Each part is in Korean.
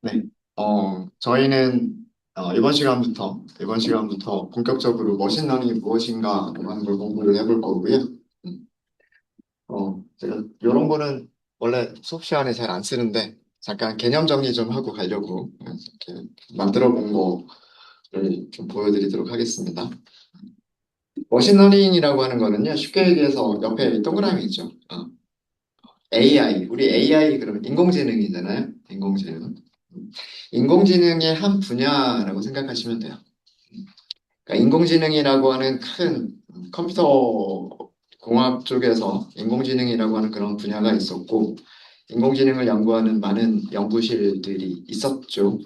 네. 저희는 이번 시간부터 본격적으로 머신러닝이 무엇인가 하는 걸 공부를 해볼 거고요. 음, 제가 이런 거는 원래 수업 시간에 잘 안 쓰는데 잠깐 개념 정리 좀 하고 가려고 이렇게 만들어 본 거를 좀 보여드리도록 하겠습니다. 머신러닝이라고 하는 거는요, 쉽게 얘기해서 옆에 동그라미 있죠. AI, 우리 AI 그러면 인공지능이잖아요. 인공지능. 인공지능의 한 분야라고 생각하시면 돼요. 그러니까 인공지능이라고 하는 큰 컴퓨터 공학 쪽에서 인공지능이라고 하는 그런 분야가 있었고, 인공지능을 연구하는 많은 연구실들이 있었죠.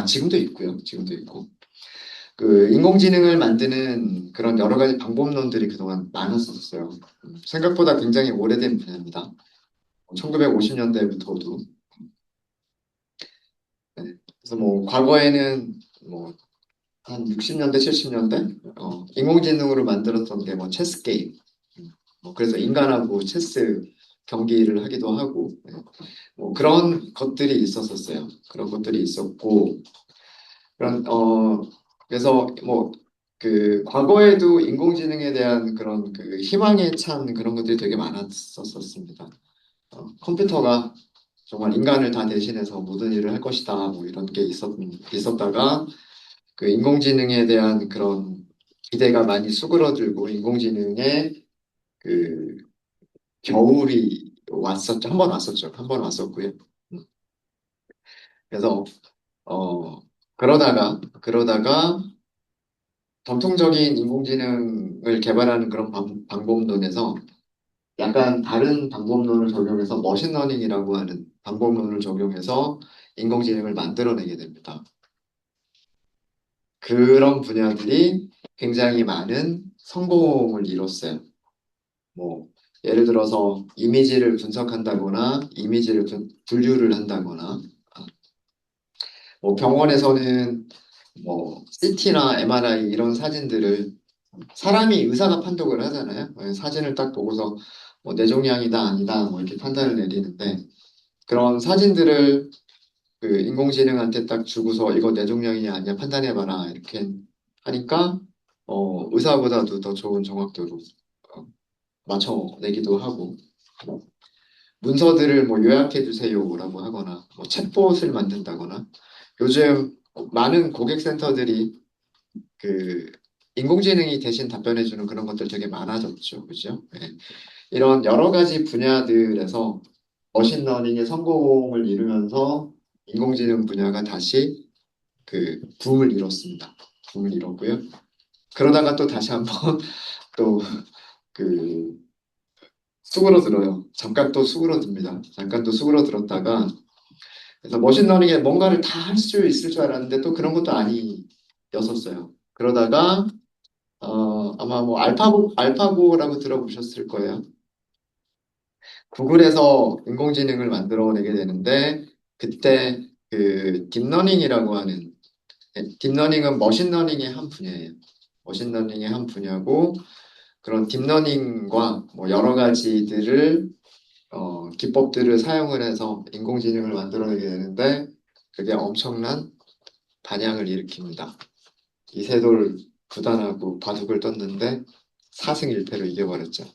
지금도 있고요. 지금도 있고. 그 인공지능을 만드는 그런 여러 가지 방법론들이 그동안 많았었어요. 생각보다 굉장히 오래된 분야입니다. 1950년대부터도. 그래서 뭐 과거에는 뭐 한 60년대, 70년대 인공지능으로 만들었던 게 뭐 체스 게임, 그래서 인간하고 체스 경기를 하기도 하고 뭐 그런 것들이 있었었어요. 그런 것들이 있었고 그런 그래서 뭐 그 과거에도 인공지능에 대한 그런 그 희망에 찬 그런 것들이 되게 많았었습니다. 컴퓨터가 정말 인간을 다 대신해서 모든 일을 할 것이다 뭐 이런 게 있었다가 그 인공지능에 대한 그런 기대가 많이 수그러들고 인공지능의 그 겨울이 왔었죠. 한 번 왔었죠. 한 번 왔었고요. 음. 그래서 어 그러다가 전통적인 인공지능을 개발하는 그런 방법론에서 약간 다른 방법론을 적용해서 머신러닝이라고 하는 방법론을 적용해서 인공지능을 만들어내게 됩니다. 그런 분야들이 굉장히 많은 성공을 이뤘어요. 뭐 예를 들어서 이미지를 분석한다거나 이미지를 분류를 한다거나 뭐 병원에서는 뭐 CT나 MRI 이런 사진들을 사람이 의사가 판독을 하잖아요. 사진을 딱 보고서 뭐 뇌종양이다 아니다 뭐 이렇게 판단을 내리는데 그런 사진들을 그 인공지능한테 딱 주고서 이거 뇌종양이냐 아니냐 판단해봐라 이렇게 하니까 의사보다도 더 좋은 정확도로 어, 맞춰내기도 하고 문서들을 뭐 요약해 주세요라고 하거나 뭐 챗봇을 만든다거나 요즘 많은 고객센터들이 그 인공지능이 대신 답변해 주는 그런 것들 되게 많아졌죠. 그죠? 네. 이런 여러 가지 분야들에서 머신러닝의 성공을 이루면서 인공지능 분야가 다시 그 붐을 이뤘습니다. 붐을 이뤘고요. 그러다가 또 다시 한번 또 그 수그러들어요. 잠깐 또 수그러듭니다. 잠깐 또 수그러들었다가 그래서 머신러닝에 뭔가를 다 할 수 있을 줄 알았는데 또 그런 것도 아니었었어요. 그러다가 아마 뭐 알파고라고 들어보셨을 거예요. 구글에서 인공지능을 만들어내게 되는데 그때 그 딥러닝이라고 하는 딥러닝은 머신러닝의 한 분야예요. 머신러닝의 한 분야고 그런 딥러닝과 뭐 여러 가지들을 기법들을 사용을 해서 인공지능을 만들어내게 되는데 그게 엄청난 반향을 일으킵니다. 이세돌 구단하고 바둑을 떴는데 4승 1패로 이겨버렸죠.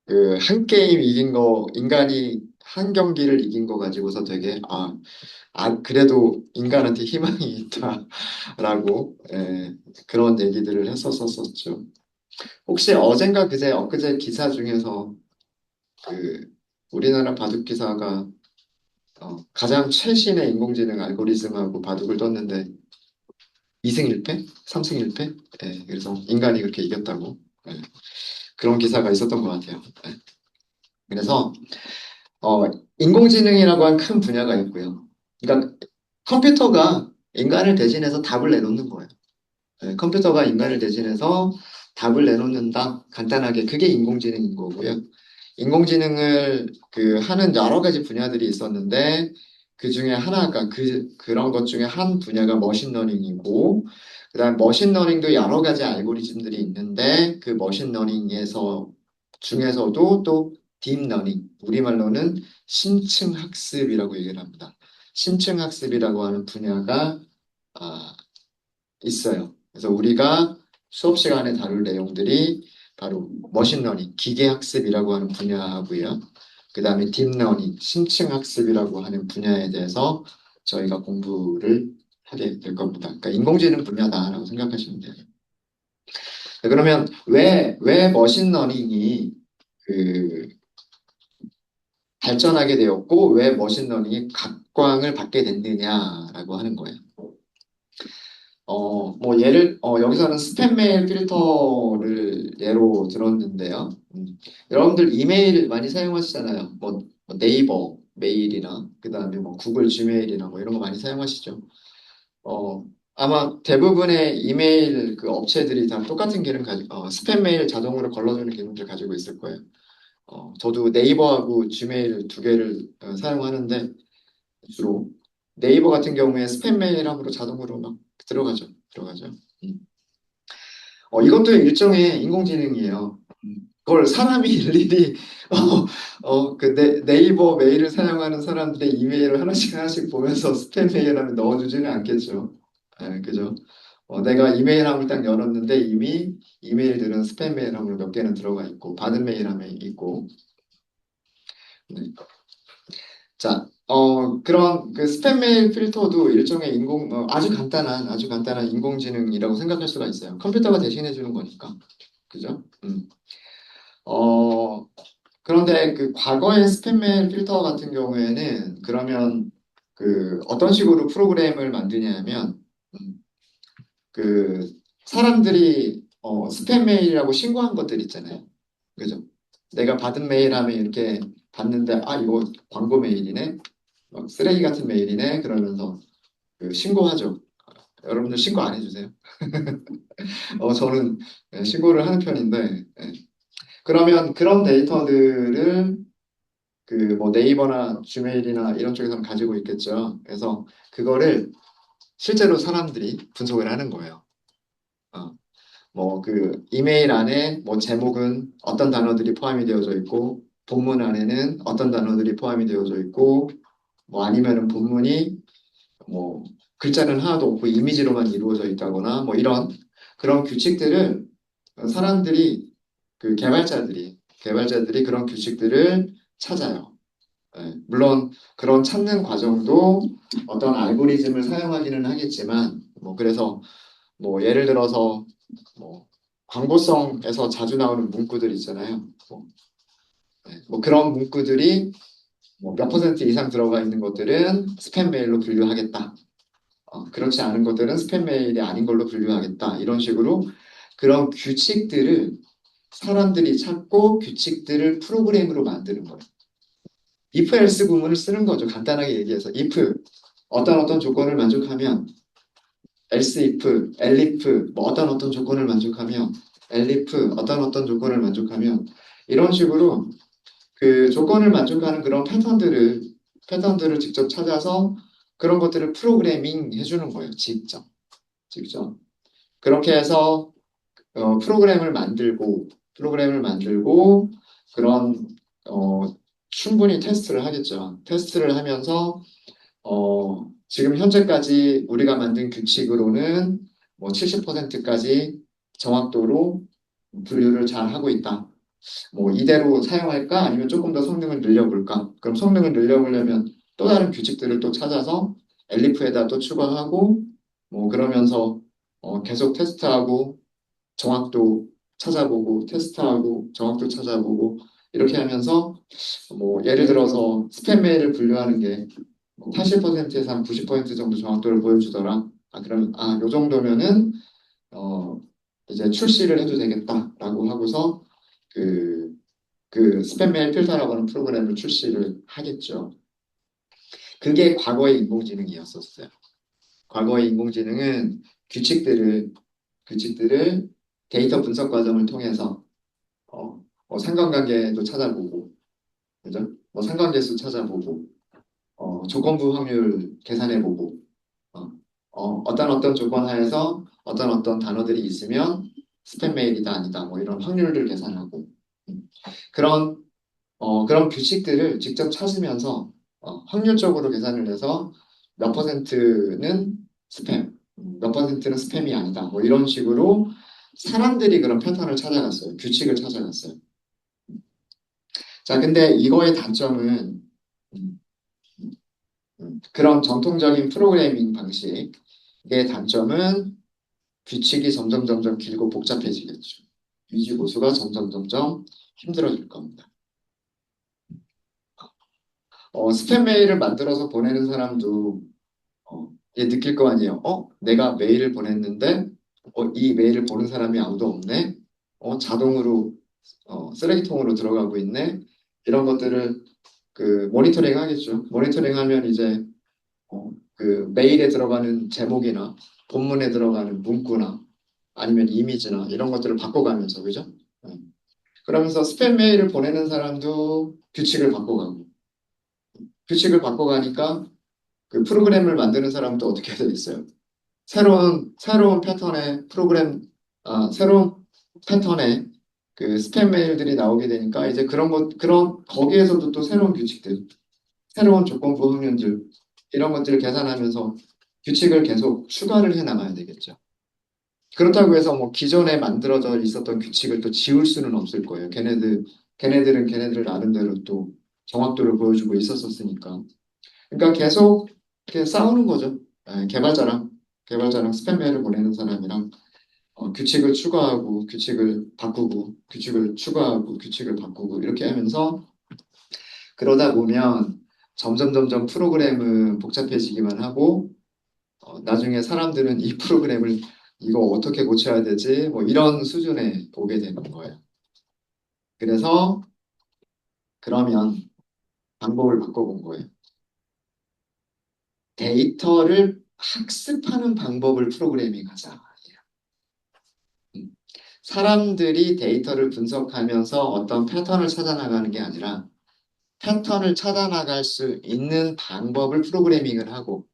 그 한 게임 이긴 거 인간이 한 경기를 이긴 거 가지고서 되게 그래도 인간한테 희망이 있다라고 그런 얘기들을 했었었죠. 혹시 어젠가 그제 엊그제 기사 중에서 그 우리나라 바둑 기사가 가장 최신의 인공지능 알고리즘하고 바둑을 떴는데 2승 1패? 3승 1패? 그래서 인간이 그렇게 이겼다고 그런 기사가 있었던 것 같아요. 그래서 어, 인공지능이라고 한 큰 분야가 있고요. 그러니까 컴퓨터가 인간을 대신해서 답을 내놓는 거예요. 컴퓨터가 인간을 대신해서 답을 내놓는다. 간단하게 그게 인공지능인 거고요. 인공지능을 그 하는 여러 가지 분야들이 있었는데 그 중에 하나가 그런 것 중에 한 분야가 머신러닝이고 그다음 머신러닝도 여러 가지 알고리즘들이 있는데 그 머신러닝에서 중에서도 또 딥러닝 우리말로는 심층학습이라고 얘기를 합니다. 심층 학습이라고 하는 분야가 아, 있어요. 그래서 우리가 수업 시간에 다룰 내용들이 바로 머신러닝, 기계학습이라고 하는 분야고요. 그 다음에 딥러닝, 심층 학습이라고 하는 분야에 대해서 저희가 공부를 하게 될 겁니다. 그러니까 인공지능 분야다라고 생각하시면 돼요. 그러면 왜 머신러닝이 그 발전하게 되었고 왜 머신러닝이 각광을 받게 됐느냐라고 하는 거예요. 여기서는 스팸 메일 필터를 예로 들었는데요. 여러분들 이메일 많이 사용하시잖아요. 뭐 네이버 메일이나, 그 다음에 뭐 구글 지메일이나 뭐 이런 거 많이 사용하시죠. 어, 아마 대부분의 이메일 그 업체들이 다 똑같은 기능 스팸 메일 자동으로 걸러주는 기능을 가지고 있을 거예요. 저도 네이버하고 지메일 두 개를 사용하는데, 주로 네이버 같은 경우에 스팸 메일함으로 자동으로 막 들어가죠. 음. 이것도 일종의 인공지능이에요. 그걸 사람이 일일이 그 네이버 메일을 사용하는 사람들의 이메일을 하나씩 하나씩 보면서 스팸 메일함에 넣어주지는 않겠죠. 그죠? 내가 이메일함을 딱 열었는데 이미 이메일들은 스팸 메일함으로 몇 개는 들어가 있고 받은 메일함에 있고. 네. 자, 그런 그 스팸 메일 필터도 일종의 아주 간단한 인공지능이라고 생각할 수가 있어요. 컴퓨터가 대신해 주는 거니까. 그죠? 어, 그런데 그 과거의 스팸 메일 필터 같은 경우에는 그러면 그 어떤 식으로 프로그램을 만드냐면, 음, 그 사람들이 스팸 메일이라고 신고한 것들 있잖아요. 그죠? 내가 받은 메일 하면 이렇게 봤는데, 이거 광고 메일이네? 쓰레기 같은 메일이네? 그러면서 그 신고하죠. 여러분들 신고 안 해주세요. 저는 신고를 하는 편인데, 그러면 그런 데이터들을 그 뭐 네이버나 지메일이나 이런 쪽에서는 가지고 있겠죠. 그래서 그거를 실제로 사람들이 분석을 하는 거예요. 뭐 그 이메일 안에 뭐 제목은 어떤 단어들이 포함이 되어져 있고 본문 안에는 어떤 단어들이 포함이 되어져 있고 뭐 아니면은 본문이 뭐 글자는 하나도 없고 이미지로만 이루어져 있다거나 뭐 이런 그런 규칙들을 사람들이 그 개발자들이 그런 규칙들을 찾아요. 물론 그런 찾는 과정도 어떤 알고리즘을 사용하기는 하겠지만 뭐 그래서 뭐 예를 들어서 뭐 광고성에서 자주 나오는 문구들 있잖아요. 뭐 그런 문구들이 뭐 몇 퍼센트 이상 들어가 있는 것들은 스팸 메일로 분류하겠다. 그렇지 않은 것들은 스팸 메일이 아닌 걸로 분류하겠다. 이런 식으로 그런 규칙들을 사람들이 찾고 규칙들을 프로그램으로 만드는 거예요. if else 구문을 쓰는 거죠. 간단하게 얘기해서 if 어떤 조건을 만족하면 else if, elif 뭐 어떤 조건을 만족하면 elif 어떤 조건을 만족하면 이런 식으로 그 조건을 만족하는 그런 패턴들을 직접 찾아서 그런 것들을 프로그래밍 해주는 거예요. 직접. 그렇게 해서 프로그램을 만들고 그런 충분히 테스트를 하겠죠. 테스트를 하면서 지금 현재까지 우리가 만든 규칙으로는 뭐 70%까지 정확도로 분류를 잘 하고 있다. 뭐 이대로 사용할까? 아니면 조금 더 성능을 늘려볼까? 그럼 성능을 늘려보려면 또 다른 규칙들을 또 찾아서 엘리프에다 또 추가하고 뭐 그러면서 계속 테스트하고 정확도 찾아보고 테스트하고 정확도 찾아보고 이렇게 하면서 뭐 예를 들어서 스팸 메일을 분류하는 게 80%에서 한 90% 정도 정확도를 보여주더라. 그러면 요 정도면은 어 이제 출시를 해도 되겠다라고 하고서 그 스팸 메일 필터라고 하는 프로그램을 출시를 하겠죠. 그게 과거의 인공지능이었었어요. 과거의 인공지능은 규칙들을 데이터 분석 과정을 통해서 뭐 상관관계도 찾아보고, 그죠? 뭐 상관계수 찾아보고, 조건부 확률 계산해보고, 어, 어떤 조건 하에서 어떤 단어들이 있으면 스팸 메일이다 아니다 뭐 이런 확률을 계산하고 그런 그런 규칙들을 직접 찾으면서 확률적으로 계산을 해서 몇 퍼센트는 스팸, 몇 퍼센트는 스팸이 아니다. 뭐 이런 식으로 사람들이 그런 패턴을 찾아갔어요. 규칙을 찾아갔어요. 자, 근데 이거의 단점은 음, 그런 전통적인 프로그래밍 방식의 단점은 규칙이 점점 길고 복잡해지겠죠. 유지보수가 점점 힘들어질 겁니다. 스팸 메일을 만들어서 보내는 사람도 얘 느낄 거 아니에요. 내가 메일을 보냈는데 이 메일을 보는 사람이 아무도 없네. 자동으로 쓰레기통으로 들어가고 있네. 이런 것들을 그 모니터링 하겠죠. 모니터링 하면 이제 그 메일에 들어가는 제목이나 본문에 들어가는 문구나 아니면 이미지나 이런 것들을 바꿔가면서 그죠? 네. 그러면서 스팸 메일을 보내는 사람도 규칙을 바꿔가니까 그 프로그램을 만드는 사람도 어떻게 해야 되겠어요? 새로운 패턴의 새로운 패턴의 그 스팸 메일들이 나오게 되니까 이제 거기에서도 또 새로운 규칙들, 새로운 조건부 확률들, 이런 것들을 계산하면서 규칙을 계속 추가를 해 나가야 되겠죠. 그렇다고 해서 뭐 기존에 만들어져 있었던 규칙을 또 지울 수는 없을 거예요. 걔네들은 걔네들 나름대로 또 정확도를 보여주고 있었으니까. 그러니까 계속 이렇게 싸우는 거죠. 개발자랑 스팸메일을 보내는 사람이랑 규칙을 추가하고 규칙을 바꾸고 규칙을 추가하고 규칙을 바꾸고 이렇게 하면서 그러다 보면 점점 프로그램은 복잡해지기만 하고 나중에 사람들은 이 프로그램을 이거 어떻게 고쳐야 되지? 뭐 이런 수준에 오게 되는 거예요. 그래서 그러면 방법을 바꿔본 거예요. 데이터를 학습하는 방법을 프로그래밍하자. 음. 사람들이 데이터를 분석하면서 어떤 패턴을 찾아나가는 게 아니라 패턴을 찾아나갈 수 있는 방법을 프로그래밍을 하고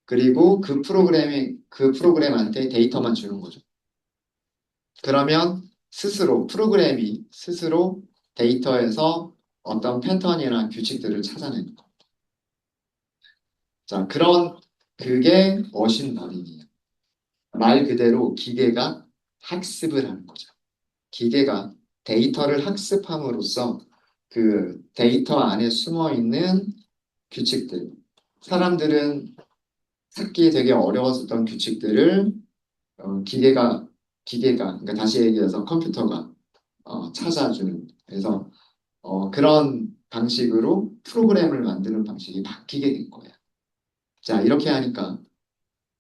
그리고 그 프로그램한테 데이터만 주는 거죠. 그러면 프로그램이 스스로 데이터에서 어떤 패턴이나 규칙들을 찾아내는 거. 자, 그게 머신러닝이에요. 말 그대로 기계가 학습을 하는 거죠. 기계가 데이터를 학습함으로써 그 데이터 안에 숨어 있는 규칙들, 사람들은 찾기 되게 어려웠었던 규칙들을 그러니까 다시 얘기해서 컴퓨터가 찾아주는, 그래서 그런 방식으로 프로그램을 만드는 방식이 바뀌게 된 거예요. 자, 이렇게 하니까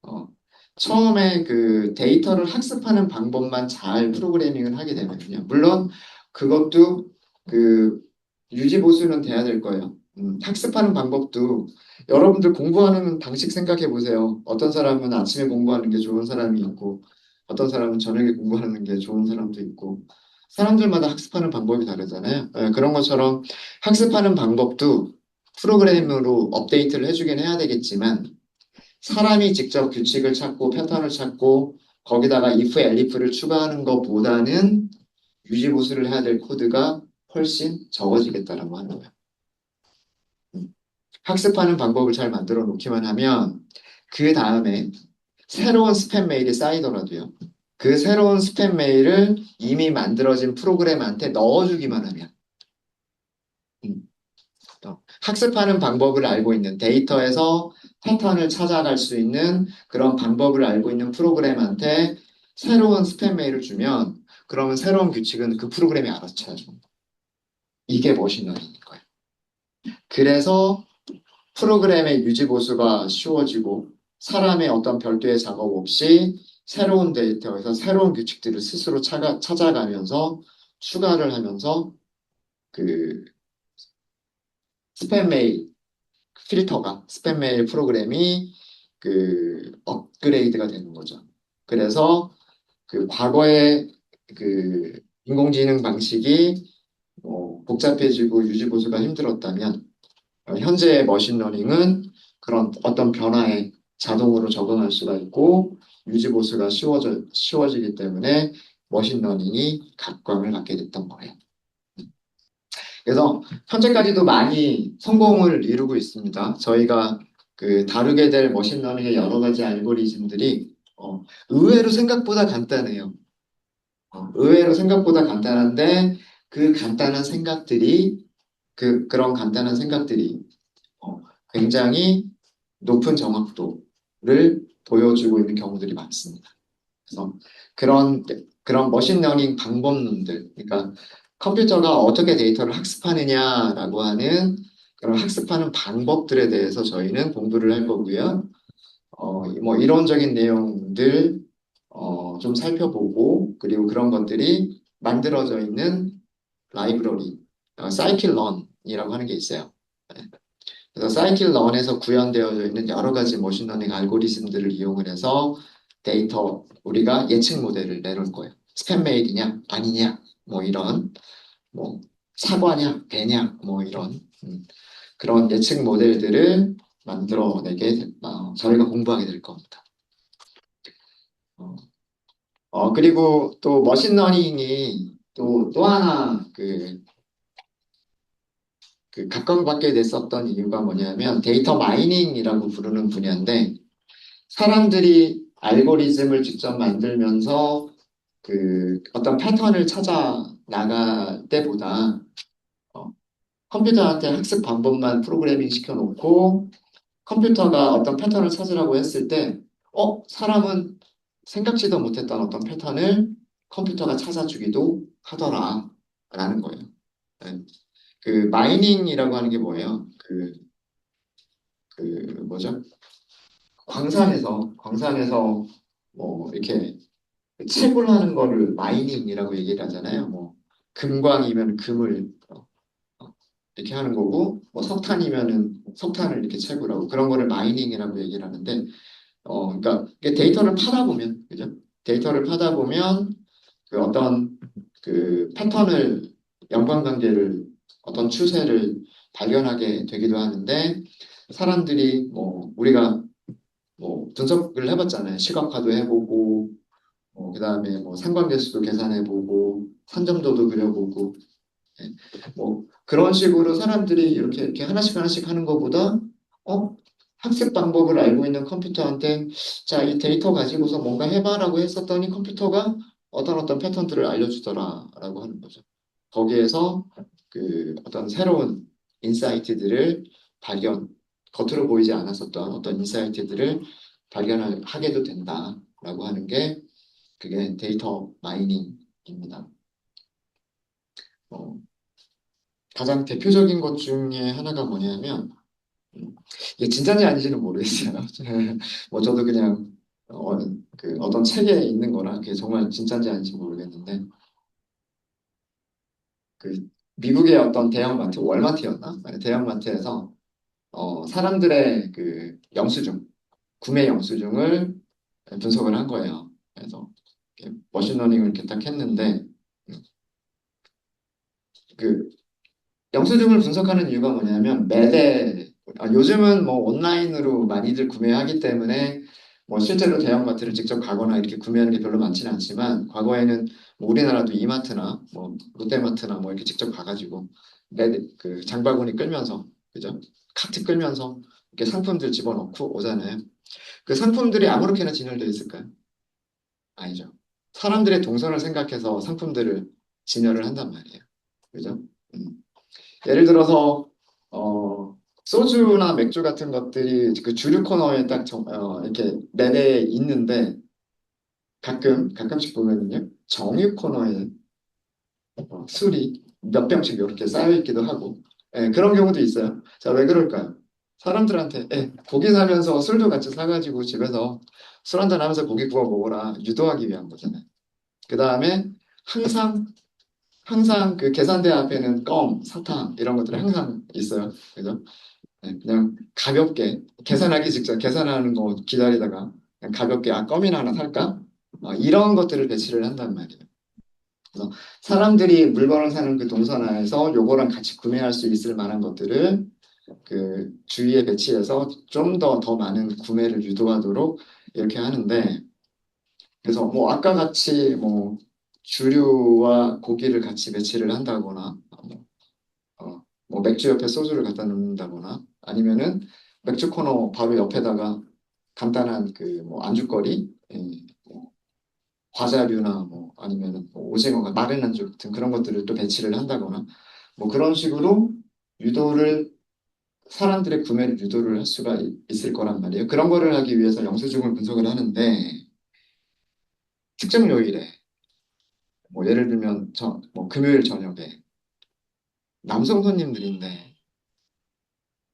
어, 처음에 그 데이터를 학습하는 방법만 잘 프로그래밍을 하게 되면요. 물론 그것도 그 유지 보수는 돼야 될 거예요. 학습하는 방법도 여러분들 공부하는 방식 생각해 보세요. 어떤 사람은 아침에 공부하는 게 좋은 사람이 있고, 어떤 사람은 저녁에 공부하는 게 좋은 사람도 있고, 사람들마다 학습하는 방법이 다르잖아요. 그런 것처럼 학습하는 방법도 프로그램으로 업데이트를 해주긴 해야 되겠지만, 사람이 직접 규칙을 찾고 패턴을 찾고 거기다가 if, elif를 추가하는 것보다는 유지보수를 해야 될 코드가 훨씬 적어지겠다라고 하는 거예요. 학습하는 방법을 잘 만들어 놓기만 하면 그 다음에 새로운 스팸 메일이 쌓이더라도요. 그 새로운 스팸 메일을 이미 만들어진 프로그램한테 넣어주기만 하면 음, 학습하는 방법을 알고 있는 데이터에서 패턴을 찾아갈 수 있는 그런 방법을 알고 있는 프로그램한테 새로운 스팸 메일을 주면 그러면 새로운 규칙은 그 프로그램이 알아서 찾아줍니다. 이게 머신러닝인 거예요. 그래서 프로그램의 유지 보수가 쉬워지고 사람의 어떤 별도의 작업 없이 새로운 데이터에서 새로운 규칙들을 스스로 찾아가면서 추가를 하면서 그 스팸 메일 스팸 메일 프로그램이 그 업그레이드가 되는 거죠. 그래서 그 과거의 그 인공지능 방식이 복잡해지고 유지 보수가 힘들었다면 현재의 머신러닝은 그런 어떤 변화에 자동으로 적응할 수가 있고 유지 보수가 쉬워지기 때문에 머신러닝이 각광을 받게 됐던 거예요. 그래서 현재까지도 많이 성공을 이루고 있습니다. 저희가 그 다루게 될 머신러닝의 여러 가지 알고리즘들이 의외로 생각보다 간단해요. 의외로 생각보다 간단한데 그 간단한 생각들이 그런 간단한 생각들이 어, 굉장히 높은 정확도를 보여주고 있는 경우들이 많습니다. 그래서 그런 그런 머신러닝 방법론들, 그러니까 컴퓨터가 어떻게 데이터를 학습하느냐라고 하는 그런 학습하는 방법들에 대해서 저희는 공부를 할 거고요. 뭐 이론적인 내용들 좀 살펴보고 그리고 그런 것들이 만들어져 있는 라이브러리, 사이킬런이라고 하는 게 있어요. 네. 그래서 사이킬런에서 구현되어져 있는 여러 가지 머신러닝 알고리즘들을 이용을 해서 데이터, 우리가 예측 모델을 내놓을 거예요. 스팸 메일이냐, 아니냐, 뭐 이런, 뭐 사과냐, 배냐, 뭐 이런 그런 예측 모델들을 저희가 공부하게 될 겁니다. 어, 그리고 또 머신러닝이 또 하나 각광받게 됐었던 이유가 뭐냐면 데이터 마이닝이라고 부르는 분야인데 사람들이 알고리즘을 직접 만들면서 어떤 패턴을 찾아 나갈 때보다 어, 컴퓨터한테 학습 방법만 프로그래밍 시켜놓고 컴퓨터가 어떤 패턴을 찾으라고 했을 때, 사람은 생각지도 못했던 어떤 패턴을 컴퓨터가 찾아주기도 하더라. 라는 거예요. 네. 그 마이닝이라고 하는 게 뭐예요? 뭐죠? 광산에서 뭐 이렇게 채굴하는 거를 마이닝이라고 얘기를 하잖아요. 뭐 금광이면 금을 이렇게 하는 거고, 뭐 석탄이면은 석탄을 이렇게 채굴하고 그런 거를 마이닝이라고 얘기를 하는데, 그러니까 이게 데이터를 파다 보면, 그죠? 데이터를 파다 보면 어떤 패턴을 연관관계를 어떤 추세를 발견하게 되기도 하는데 사람들이 뭐 우리가 뭐 분석을 해봤잖아요. 시각화도 해보고 그다음에 뭐 상관계수도 계산해보고 산점도도 그려보고 예, 뭐 그런 식으로 사람들이 이렇게 하나씩 하나씩 하는 것보다 어 학습 방법을 알고 있는 컴퓨터한테 자, 이 데이터 가지고서 뭔가 해봐라고 했었더니 컴퓨터가 어떤 패턴들을 알려주더라라고 하는 거죠. 거기에서 어떤 새로운 인사이트들을 발견, 겉으로 보이지 않았었던 어떤 인사이트들을 발견하게도 된다라고 하는 게 그게 데이터 마이닝입니다. 어, 가장 대표적인 것 중에 하나가 뭐냐면 이게 진짜인지 아닌지는 모르겠어요. 뭐 저도 그냥 어떤 책에 있는 거라 그게 정말 진짜인지 아닌지 모르겠는데 미국의 어떤 대형마트, 월마트였나? 아니, 대형마트에서 사람들의 영수증, 구매 영수증을 분석을 한 거예요. 그래서 이렇게 머신러닝을 이렇게 딱 했는데 그 영수증을 분석하는 이유가 뭐냐면 요즘은 뭐 온라인으로 많이들 구매하기 때문에 뭐 실제로 대형마트를 직접 가거나 이렇게 구매하는 게 별로 많지는 않지만 과거에는 뭐 우리나라도 이마트나 뭐 롯데마트나 뭐 이렇게 직접 가가지고 장바구니 끌면서 그죠? 카트 끌면서 이렇게 상품들 집어넣고 오잖아요. 그 상품들이 아무렇게나 진열되어 있을까요? 아니죠. 사람들의 동선을 생각해서 상품들을 진열을 한단 말이에요. 그죠? 음. 예를 들어서 소주나 맥주 같은 것들이 그 주류 코너에 이렇게 매대에 있는데 가끔씩 보면은요 정육 코너에 술이 몇 병씩 이렇게 쌓여 있기도 하고 그런 경우도 있어요. 자, 왜 그럴까요? 사람들한테 고기 사면서 술도 같이 사가지고 집에서 술 한잔 하면서 고기 구워 먹어라 유도하기 위한 거잖아요. 그 다음에 항상 그 계산대 앞에는 껌, 사탕 이런 것들이 항상 있어요. 그죠? 그냥 가볍게 계산하기 직전 계산하는 거 기다리다가 그냥 가볍게 껌이나 하나 살까? 이런 것들을 배치를 한단 말이에요. 그래서 사람들이 물건을 사는 그 동선 안에서 요거랑 같이 구매할 수 있을 만한 것들을 주위에 배치해서 좀 더 많은 구매를 유도하도록 이렇게 하는데 그래서 뭐 아까 같이 뭐 주류와 고기를 같이 배치를 한다거나 뭐 맥주 옆에 소주를 갖다 놓는다거나 아니면은 맥주 코너 바로 옆에다가 간단한 그 뭐 안주거리, 뭐 과자류나 뭐 아니면은 뭐 오징어가 마른 안주 같은 그런 것들을 또 배치를 한다거나 뭐 그런 식으로 유도를 사람들의 구매를 유도를 할 수가 있을 거란 말이에요. 그런 거를 하기 위해서 영수증을 분석을 하는데 특정 요일에 뭐 예를 들면 뭐 금요일 저녁에 남성 손님들인데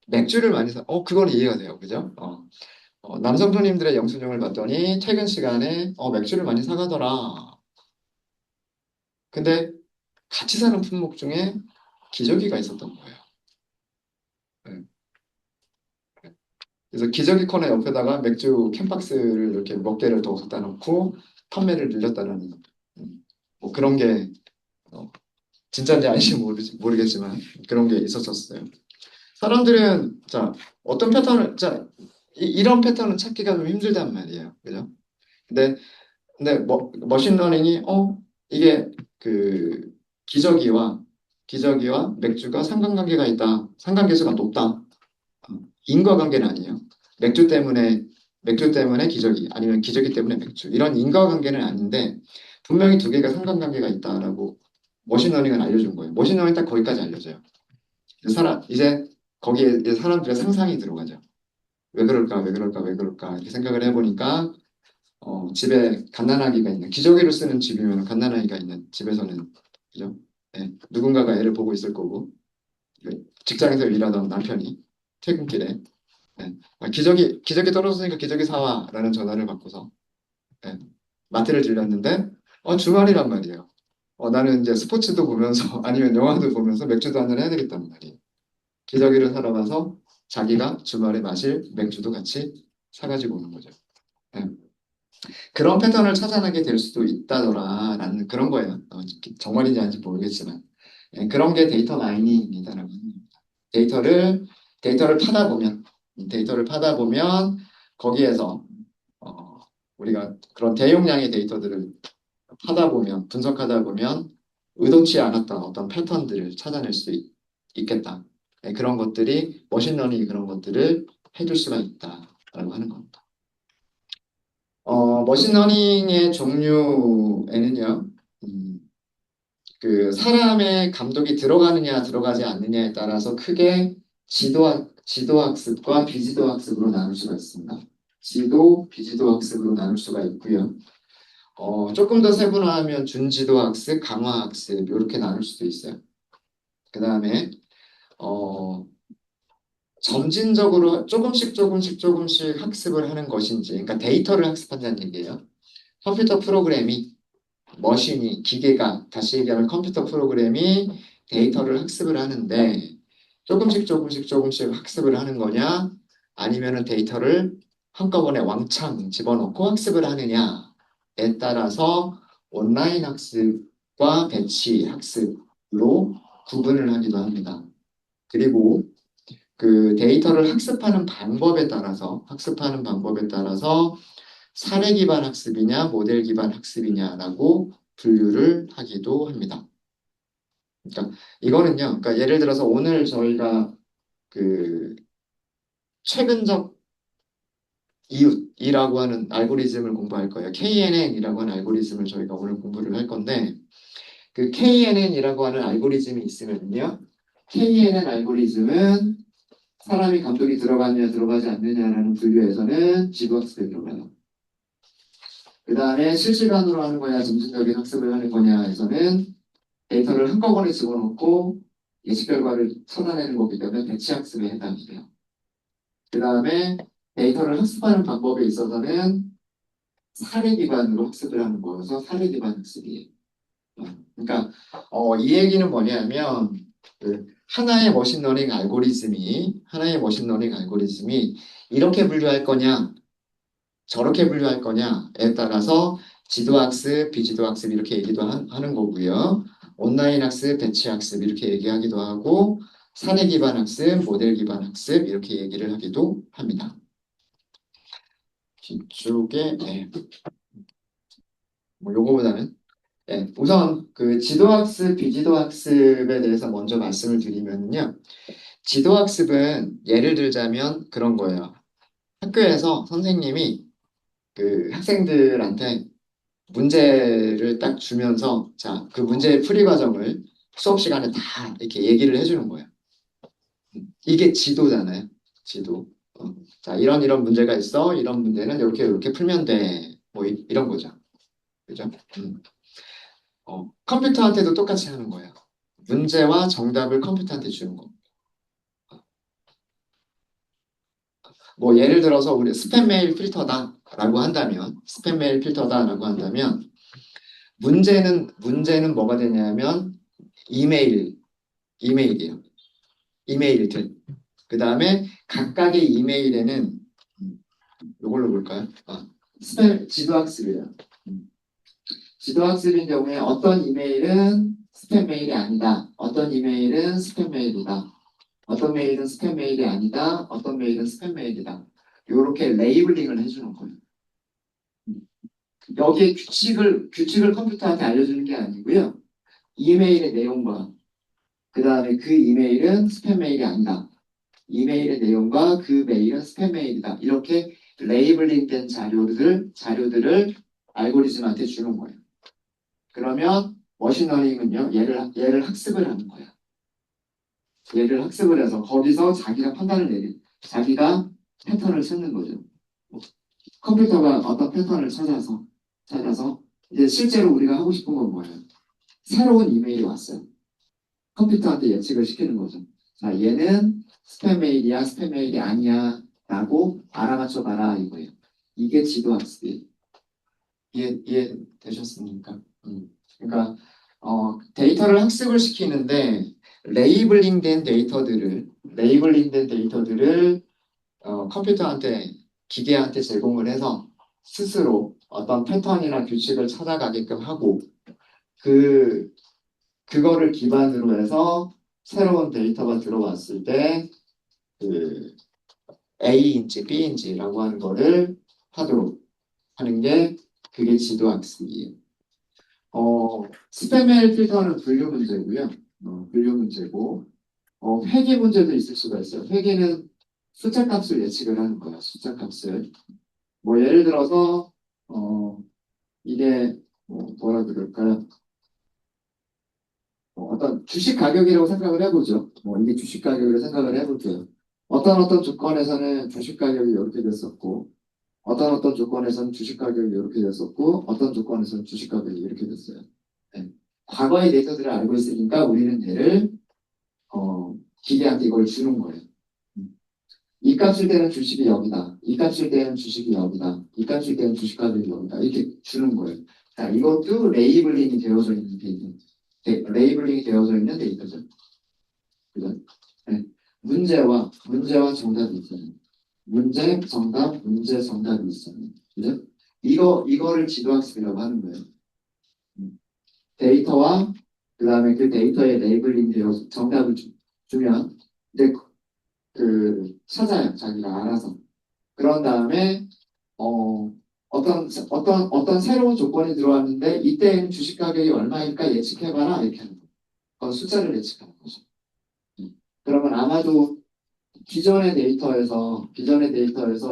맥주를 많이 그건 이해가 돼요. 그죠? 남성 손님들의 영수증을 봤더니 퇴근 시간에 맥주를 많이 사가더라. 근데 같이 사는 품목 중에 기저귀가 있었던 거예요. 네. 그래서 기저귀 코너 옆에다가 맥주 캔박스를 이렇게 몇 개를 더 갖다 놓고 판매를 늘렸다는 뭐 그런 게 어, 진짜인지 아닌지 모르겠지만 그런 게 있었었어요. 사람들은 자 어떤 패턴을 이런 패턴을 찾기가 좀 힘들단 말이에요. 그죠? 근데 머신러닝이 이게 그 기저귀와 기저귀와 맥주가 상관관계가 있다. 상관계수가 높다. 인과관계는 아니에요. 맥주 때문에 맥주 때문에 기저귀 아니면 기저귀 때문에 맥주 이런 인과관계는 아닌데 분명히 두 개가 상관관계가 있다라고 머신러닝은 알려준 거예요. 머신러닝 딱 거기까지 알려줘요. 이제 거기에 이제 사람들의 상상이 들어가죠. 왜 그럴까, 왜 그럴까, 왜 그럴까 이렇게 생각을 해보니까 집에 갓난아기가 있는 기저귀를 쓰는 집이면 갓난아기가 있는 집에서는 그죠? 네, 누군가가 애를 보고 있을 거고 직장에서 일하던 남편이 퇴근길에 네, 기저귀 떨어졌으니까 기저귀 사와라는 전화를 받고서 네, 마트를 들렸는데 주말이란 말이에요. 나는 이제 스포츠도 보면서 아니면 영화도 보면서 맥주도 한잔 해야 되겠단 말이에요. 기저귀를 사러 가서 자기가 주말에 마실 맥주도 같이 사가지고 오는 거죠. 네. 그런 패턴을 찾아내게 될 수도 있다더라라는 그런 거예요. 정말인지 아닌지 모르겠지만 그런 게 데이터 마이닝이다라고 합니다. 데이터를 데이터를 파다 보면 거기에서 어, 우리가 그런 대용량의 데이터들을 하다 보면 분석하다 보면 의도치 않았던 어떤 패턴들을 찾아낼 수 있겠다. 그런 것들이 머신러닝이 그런 것들을 해줄 수가 있다라고 하는 겁니다. 머신러닝의 종류에는요, 음, 그 사람의 감독이 들어가느냐 들어가지 않느냐에 따라서 크게 지도학습과 비지도학습으로 나눌 수가 있습니다. 비지도학습으로 나눌 수가 있고요. 조금 더 세분화하면 준지도학습, 강화학습 이렇게 나눌 수도 있어요. 그 다음에 어, 점진적으로 조금씩 학습을 하는 것인지, 그러니까 데이터를 학습한다는 얘기예요. 컴퓨터 프로그램이 기계가, 다시 얘기하면 컴퓨터 프로그램이 데이터를 학습을 하는데, 조금씩 학습을 하는 거냐, 아니면은 데이터를 한꺼번에 왕창 집어넣고 학습을 하느냐에 따라서 온라인 학습과 배치 학습으로 구분을 하기도 합니다. 그리고 그 데이터를 학습하는 방법에 따라서 사례 기반 학습이냐, 모델 기반 학습이냐라고 분류를 하기도 합니다. 그러니까 이거는요, 그러니까 예를 들어서 오늘 저희가 그 최근적 이웃이라고 하는 알고리즘을 공부할 거예요. KNN이라고 하는 알고리즘을 저희가 오늘 공부를 할 건데, 그 KNN이라고 하는 알고리즘이 있으면요, KNN 알고리즘은 사람이 감독이 들어가느냐 들어가지 않느냐라는 분류에서는 지도학습에 들어가요. 그 다음에 실시간으로 하는 거냐 점진적인 학습을 하는 거냐에서는 데이터를 한꺼번에 집어넣고 예측 결과를 찾아내는 거기 때문에 배치 학습에 해당이 돼요. 그 다음에 데이터를 학습하는 방법에 있어서는 사례 기반으로 학습을 하는 거여서 사례 기반 학습이에요. 그러니까 이 얘기는 뭐냐면 그 하나의 머신러닝 알고리즘이 이렇게 분류할 거냐 저렇게 분류할 거냐에 따라서 지도학습, 비지도학습 이렇게 얘기도 하는 거고요. 온라인 학습, 배치 학습 이렇게 얘기하기도 하고 사례 기반 학습, 모델 기반 학습 이렇게 얘기를 하기도 합니다. 뒤쪽에 뭐 요거보다는 우선 그 지도학습, 비지도학습에 대해서 먼저 말씀을 드리면요. 지도학습은 예를 들자면 그런 거예요. 학교에서 선생님이 그 학생들한테 문제를 딱 주면서 자, 그 문제의 풀이 과정을 수업 시간에 다 이렇게 얘기를 해주는 거예요. 이게 지도잖아요. 지도. 자, 이런 문제가 있어. 이런 문제는 이렇게 이렇게 풀면 돼. 뭐 런 거죠. 그죠? 컴퓨터한테도 똑같이 하는 거예요. 문제와 정답을 컴퓨터한테 주는 거. 뭐 예를 들어서 우리 스팸 메일 필터다라고 한다면 스팸 메일 필터다라고 한다면 문제는 뭐가 되냐면 이메일 이메일이에요. 이메일들. 그 다음에 각각의 이메일에는 이걸로 볼까요? 스팸 지도학습이에요. 지도학습인 경우에 어떤 이메일은 스팸 메일이 아니다. 어떤 이메일은 스팸 메일이다. 어떤 메일은 스팸 메일이 아니다. 어떤 메일은 스팸 메일이다. 이렇게 레이블링을 해주는 거예요. 여기에 규칙을 컴퓨터한테 알려주는 게 아니고요. 이메일의 내용과 그 다음에 그 이메일은 스팸 메일이 아니다. 이메일의 내용과 그 메일은 스팸 메일이다. 이렇게 레이블링된 자료들을 알고리즘한테 주는 거예요. 그러면 머신러닝은요, 얘를 학습을 하는 거예요. 얘를 학습을 해서 거기서 자기가 판단을 자기가 패턴을 찾는 거죠. 컴퓨터가 어떤 패턴을 찾아서 이제 실제로 우리가 하고 싶은 건 뭐예요? 새로운 이메일이 왔어요. 컴퓨터한테 예측을 시키는 거죠. 자, 얘는 스팸 메일이야, 스팸 메일이 아니야 라고 알아맞혀 봐라 이거예요. 이게 지도 학습이에요. 이해되셨습니까? 그러니까 데이터를 학습을 시키는데 레이블링된 데이터들을 컴퓨터한테 기계한테 제공을 해서 스스로 어떤 패턴이나 규칙을 찾아가게끔 하고 그 그거를 기반으로 해서 새로운 데이터가 들어왔을 때 그 A인지 B인지라고 하는 거를 하도록 하는 게 그게 지도학습이에요. 스팸 필터는 분류 문제고요. 분류 문제고 회계 문제도 있을 수가 있어요. 회계는 숫자 값을 예측을 하는 거예요. 숫자 값을. 뭐 예를 들어서 이게 뭐라 그럴까요? 어떤 주식 가격이라고 생각을 해보죠. 이게 주식 가격이라고 생각을 해볼게요. 어떤 조건에서는 주식 가격이 이렇게 됐었고, 어떤 조건에서는 주식 가격이 이렇게 됐었고, 어떤 조건에서는 주식 가격이 이렇게 됐어요. 네. 과거의 데이터들을 알고 있으니까 우리는 얘를 기계한테 이걸 주는 거예요. 이 값일 때는 주식이 여기다. 이 값일 때는 주식이 여기다. 이 값일 때는 주식 가격이 여기다. 이렇게 주는 거예요. 자, 이것도 레이블링이 되어져 있는 데이터. 레이블링이 되어져 있는 데이터죠. 그죠? 네. 문제와 정답이 있어요. 문제, 정답이 있어요. 그죠? 이거를 지도학습이라고 하는 거예요. 데이터와 그 다음에 그 데이터에 레이블링 되어서 정답을 주면 이제 찾아요. 자기가 알아서. 그런 다음에 어떤 새로운 조건이 들어왔는데 이때는 주식 가격이 얼마일까 예측해봐라 이렇게 하는 거예요. 그건 숫자를 예측하는 거죠. 그러면 아마도 기존의 데이터에서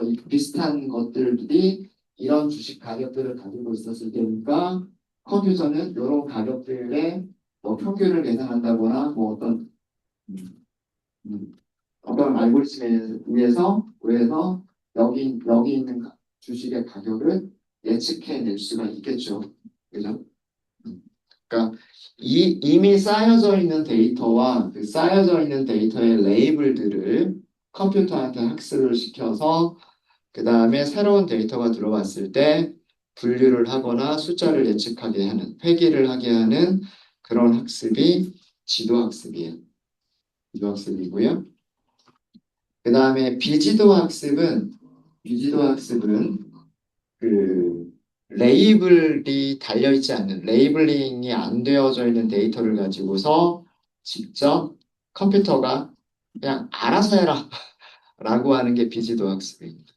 이 비슷한 것들이 이런 주식 가격들을 가지고 있었을 때니까 컴퓨터는 이런 가격들의 뭐 평균을 계산한다거나 뭐 음, 어떤 알고리즘에 의해서 여기 있는 주식의 가격을 예측해낼 수가 있겠죠. 그죠? 그러니까 이미 쌓여져 있는 데이터와 그 쌓여져 있는 데이터의 레이블들을 컴퓨터한테 학습을 시켜서 그 다음에 새로운 데이터가 들어왔을 때 분류를 하거나 숫자를 예측하게 하는, 회귀를 하게 하는 그런 학습이 지도학습이에요. 지도학습이고요. 그 다음에 비지도 학습은 그 레이블이 달려있지 않는 레이블링이 안 되어져 있는 데이터를 가지고서 직접 컴퓨터가 그냥 알아서 해라 라고 하는 게 비지도 학습입니다.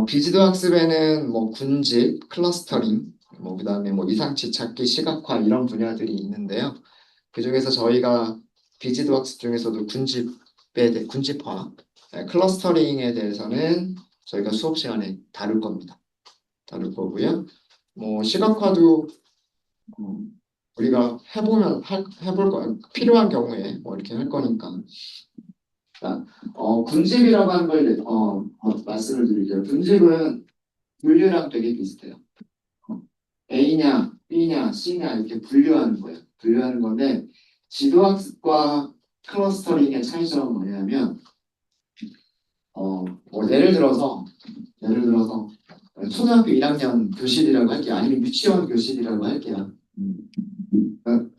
비지도 학습에는 뭐 군집, 클러스터링, 뭐 그다음에 뭐 이상치 찾기, 시각화 이런 분야들이 있는데요. 그중에서 저희가 비지도 학습 중에서도 군집화, 클러스터링에 대해서는 저희가 수업 시간에 다룰 겁니다. 다룰 거고요. 뭐 시각화도 우리가 해볼 거 필요한 경우에 뭐 이렇게 할 거니까. 자, 군집이라고 하는 걸 말씀을 드릴게요. 군집은 분류랑 되게 비슷해요. A냐, B냐, C냐 이렇게 분류하는 거예요. 분류하는 건데 지도학습과 클러스터링의 차이점은 뭐냐면 뭐 예를 들어서 초등학교 1학년 교실이라고 할게요. 아니면 유치원 교실이라고 할게요. 그러니까,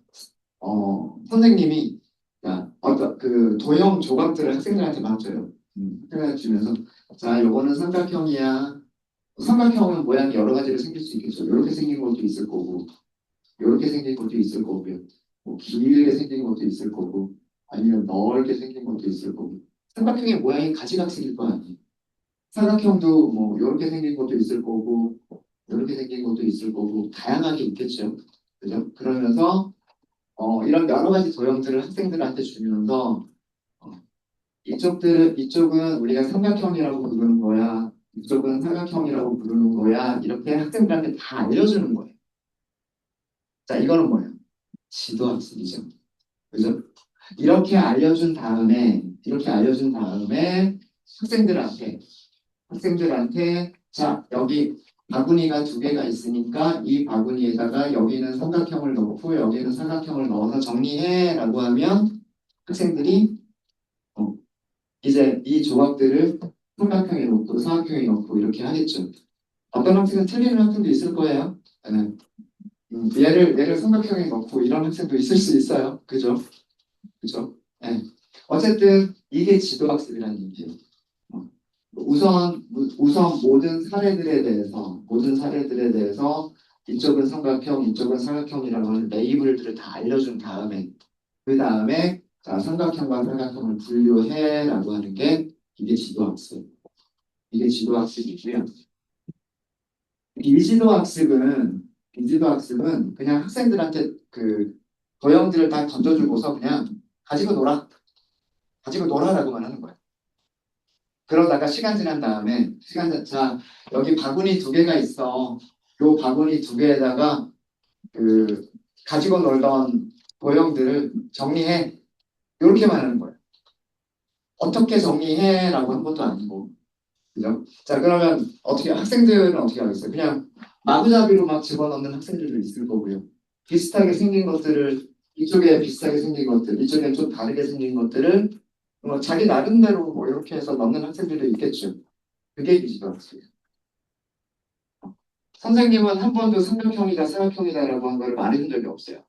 선생님이 어떤 그 도형 조각들을 학생들한테 맞춰요. 학생들한테 주면서 자, 요거는 삼각형이야. 삼각형은 모양이 여러 가지로 생길 수 있겠죠. 이렇게 생긴 것도 있을 거고, 이렇게 생긴 것도 있을 거고요. 뭐 길게 생긴 것도 있을 거고, 아니면 넓게 생긴 것도 있을 거고. 삼각형의 모양이 가지각색일 거 아니에요. 삼각형도 뭐 이렇게 생긴 것도 있을 거고, 이렇게 생긴 것도 있을 거고, 다양하게 있겠죠. 그죠? 그러면서 이런 여러 가지 도형들을 학생들한테 주면서 이쪽은 우리가 삼각형이라고 부르는 거야. 이쪽은 삼각형이라고 부르는 거야. 이렇게 학생들한테 다 알려주는 거예요. 자, 이거는 뭐예요? 지도학습이죠. 그죠? 이렇게 알려준 다음에 학생들한테 자, 여기 바구니가 두 개가 있으니까 이 바구니에다가 여기는 삼각형을 넣고 여기는 삼각형을 넣어서 정리해라고 하면 학생들이 어, 이제 이 조각들을 삼각형에 넣고 사각형에 넣고 이렇게 하겠죠. 어떤 학생은 틀리는 학생도 있을 거예요. 네. 얘를 삼각형에 넣고 이런 학생도 있을 수 있어요. 그죠? 그죠? 네. 어쨌든 이게 지도학습이라는 얘기예요. 어, 우선 모든 사례들에 대해서 이쪽은 삼각형, 이쪽은 사각형이라고 하는 레이블들을 다 알려준 다음에 그 다음에 자, 삼각형과 삼각형을 분류해라고 하는 게 이게 지도학습. 이게 지도학습이고요. 비지도학습은 그냥 학생들한테 그 도형들을 다 던져주고서 그냥 가지고 놀아라고만 하는 거예요. 그러다가 시간 지난 다음에 자, 여기 바구니 두 개가 있어. 요 바구니 두 개에다가 그 가지고 놀던 도형들을 정리해. 이렇게만 하는 거예요. 어떻게 정리해라고 한 것도 아니고. 그죠? 자, 그러면 학생들은 어떻게 하겠어요? 그냥 마구잡이로 막 집어넣는 학생들도 있을 거고요. 비슷하게 생긴 것들을, 이쪽에 비슷하게 생긴 것들, 이쪽에 좀 다르게 생긴 것들을 뭐 자기 나름대로 뭐 이렇게 해서 넣는 학생들도 있겠죠. 그게 비지도학습이에요. 선생님은 한 번도 삼각형이다, 사각형이다라고 한 걸 말해준 적이 없어요.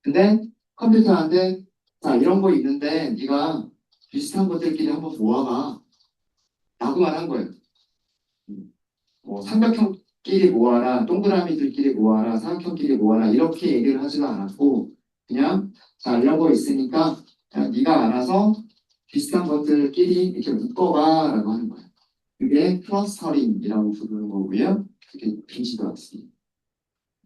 근데 컴퓨터한테 자, 이런 거 있는데 네가 비슷한 것들끼리 한번 모아봐. 라고만 한 거예요. 뭐 삼각형끼리 모아라, 동그라미들끼리 모아라, 사각형끼리 모아라 이렇게 얘기를 하지도 않았고 그냥 자 이런 거 있으니까 자, 네가 알아서 비슷한 것들끼리 이렇게 묶어봐라고 하는 거예요. 그게 클러스터링이라고 부르는 거고요. 그게 비지도학습.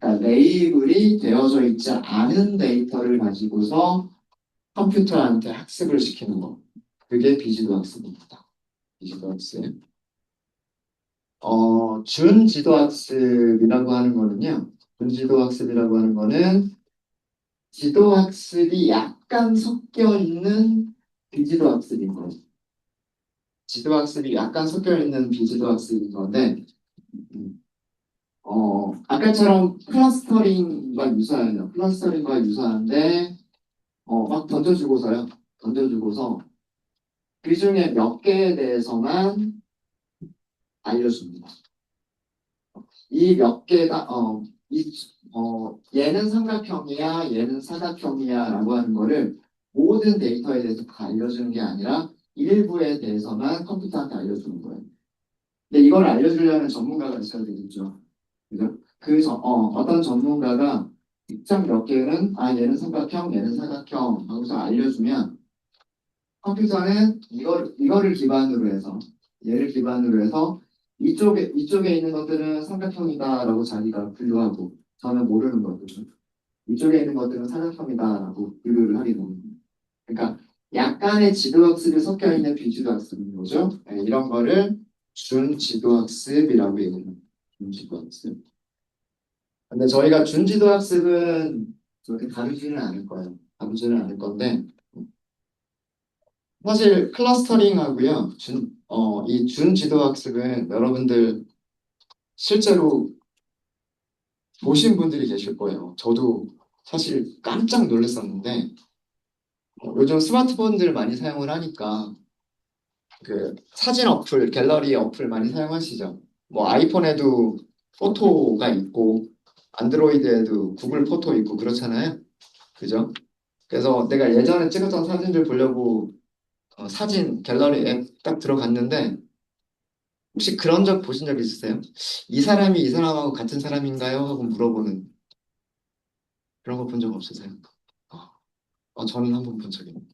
그러니까 레이블이 되어져 있지 않은 데이터를 가지고서 컴퓨터한테 학습을 시키는 거. 그게 비지도학습입니다. 비지도학습. 준지도학습이라고 하는 거는요. 준지도학습이라고 하는 거는 지도학습이 약간 섞여 있는 비지도학습인 거예요. 지도학습이 약간 섞여 있는 비지도학습인 건데, 아까처럼 클러스터링과 유사해요. 클러스터링과 유사한데, 막 던져주고서 그 중에 몇 개에 대해서만 알려줍니다. 이 몇 개가 얘는 삼각형이야, 얘는 사각형이야라고 하는 거를 모든 데이터에 대해서 다 알려주는 게 아니라 일부에 대해서만 컴퓨터한테 알려주는 거예요. 근데 이걸 알려주려면 전문가가 있어야 되겠죠. 그죠? 어떤 전문가가 특정 몇 개는 얘는 삼각형, 얘는 사각형 하고서 알려주면 컴퓨터는 이거를 기반으로 해서 얘를 기반으로 해서 이쪽에 있는 것들은 삼각형이다라고 자기가 분류하고 저는 모르는 것들은 이쪽에 있는 것들은 사각형이다라고 분류를 하게 됩니다. 그러니까 약간의 지도학습이 섞여 있는 비지도학습인 거죠. 네, 이런 거를 준지도학습이라고 얘기해요. 준지도학습. 근데 저희가 준지도학습은 그렇게 다루지는 않을 거예요. 다루지는 않을 건데 사실 클러스터링하고요. 이 준지도학습은 여러분들 실제로 보신 분들이 계실 거예요. 저도 사실 깜짝 놀랐었는데 요즘 스마트폰들 많이 사용을 하니까 그 사진 어플, 갤러리 어플 많이 사용하시죠? 뭐 아이폰에도 포토가 있고 안드로이드에도 구글 포토 있고 그렇잖아요. 그죠? 그래서 내가 예전에 찍었던 사진들 보려고 사진 갤러리 앱 딱 들어갔는데 혹시 그런 적 보신 적 있으세요? 이 사람이 이 사람하고 같은 사람인가요? 하고 물어보는 그런 거 본 적 없으세요? 어, 저는 한 번 본 적이 있는데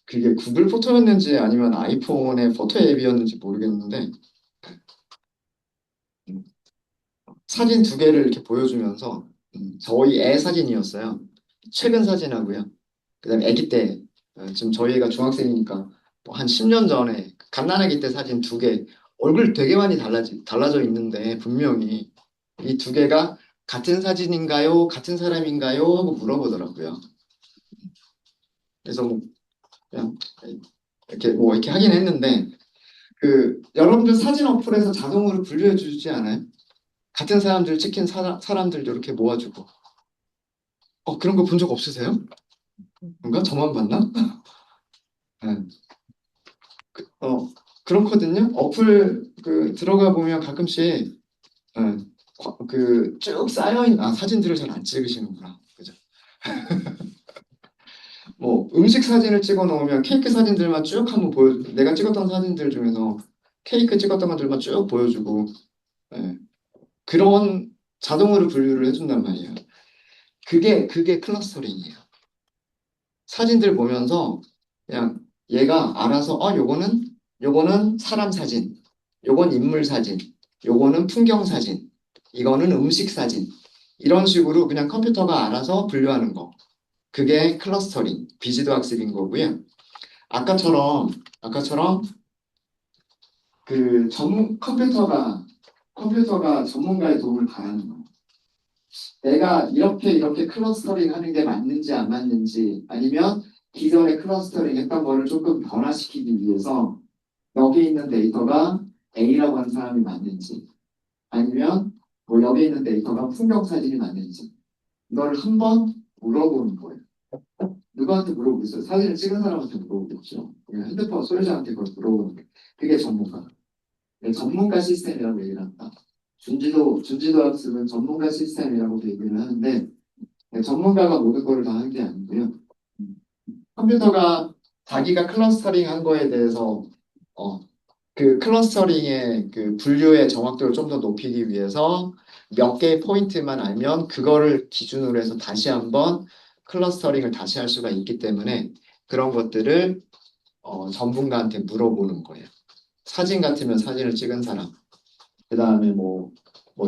그게 구글 포토였는지 아니면 아이폰의 포토 앱이었는지 모르겠는데 음, 사진 두 개를 이렇게 보여주면서 저희 애 사진이었어요. 최근 사진하고요. 그다음에 아기 때 지금 저희 애가 중학생이니까 뭐한 10년 전에 갓난아기 때 사진 두 개 얼굴 되게 많이 달라져 있는데 분명히 이 두 개가 같은 사진인가요? 같은 사람인가요? 하고 물어보더라고요. 그래서 뭐 그냥 이렇게 뭐 이렇게 하긴 했는데 그 여러분들 사진 어플에서 자동으로 분류해 주지 않아요? 같은 사람들 찍힌 사람들도 이렇게 모아주고 그런 거 본 적 없으세요? 뭔가 저만 봤나? 네. 그렇거든요. 어플 그 들어가 보면 가끔씩 그 쭉 쌓여있는 사진들을 잘 안 찍으시는구나. 그죠? 뭐 음식 사진을 찍어 놓으면 케이크 사진들만 쭉 한번 내가 찍었던 사진들 중에서 케이크 찍었던 것들만 쭉 보여주고 예. 그런 자동으로 분류를 해준단 말이에요. 그게 클러스터링이에요. 사진들 보면서 그냥 얘가 알아서 요거는 사람 사진, 요건 인물 사진, 요거는 풍경 사진, 이거는 음식 사진 이런 식으로 그냥 컴퓨터가 알아서 분류하는 거. 그게 클러스터링, 비지도 학습인 거고요. 아까처럼 그 전문 컴퓨터가 전문가의 도움을 받는 거예요. 내가 이렇게 클러스터링 하는 게 맞는지 안 맞는지 아니면 기존에 클러스터링 했던 거를 조금 변화시키기 위해서 여기 있는 데이터가 A라고 하는 사람이 맞는지 아니면 뭐 여기 있는 데이터가 풍경 사진이 맞는지 이걸 한번 물어보는 거예요. 누구한테 물어보겠어요? 사진을 찍은 사람한테 물어보겠죠. 그냥 핸드폰 소유자한테 그걸 물어보는 게 그게 전문가. 네, 전문가 시스템이라고 얘기를 한다. 준지도 학습은 전문가 시스템이라고 얘기를 하는데 네, 전문가가 모든 걸 다 하는 게 아니고요. 컴퓨터가 자기가 클러스터링 한 거에 대해서 어, 그 클러스터링의 그 분류의 정확도를 좀 더 높이기 위해서 몇 개의 포인트만 알면 그거를 기준으로 해서 다시 한번 클러스터링을 다시 할 수가 있기 때문에 그런 것들을 전문가한테 물어보는 거예요. 사진 같으면 사진을 찍은 사람, 그 다음에 뭐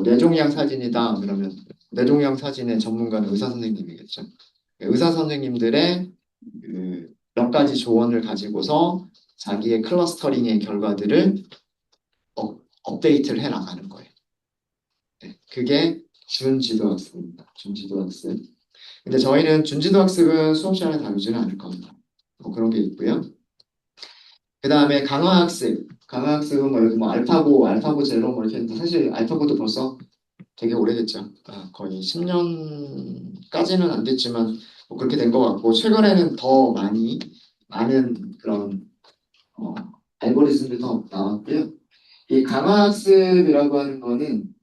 뇌종양 사진이다 그러면 뇌종양 사진의 전문가는 의사 선생님이겠죠. 의사 선생님들의 그 몇 가지 조언을 가지고서 자기의 클러스터링의 결과들을 업데이트를 해 나가는 거예요. 네, 그게 준지도학습입니다. 준지도학습. 근데 저희는 준지도학습은 수업 시간에 다루지는 않을 겁니다. 뭐 그런 게 있고요. 그 다음에 강화학습. 강화학습은 뭐 여기 뭐 알파고 제로 뭐 이렇게 했는데 사실 알파고도 벌써 되게 오래됐죠. 거의 10년까지는 안 됐지만 뭐 그렇게 된 것 같고 최근에는 더 많은 그런 어, 알고리즘들이 더 나왔고요. 이 강화학습이라고 하는 거는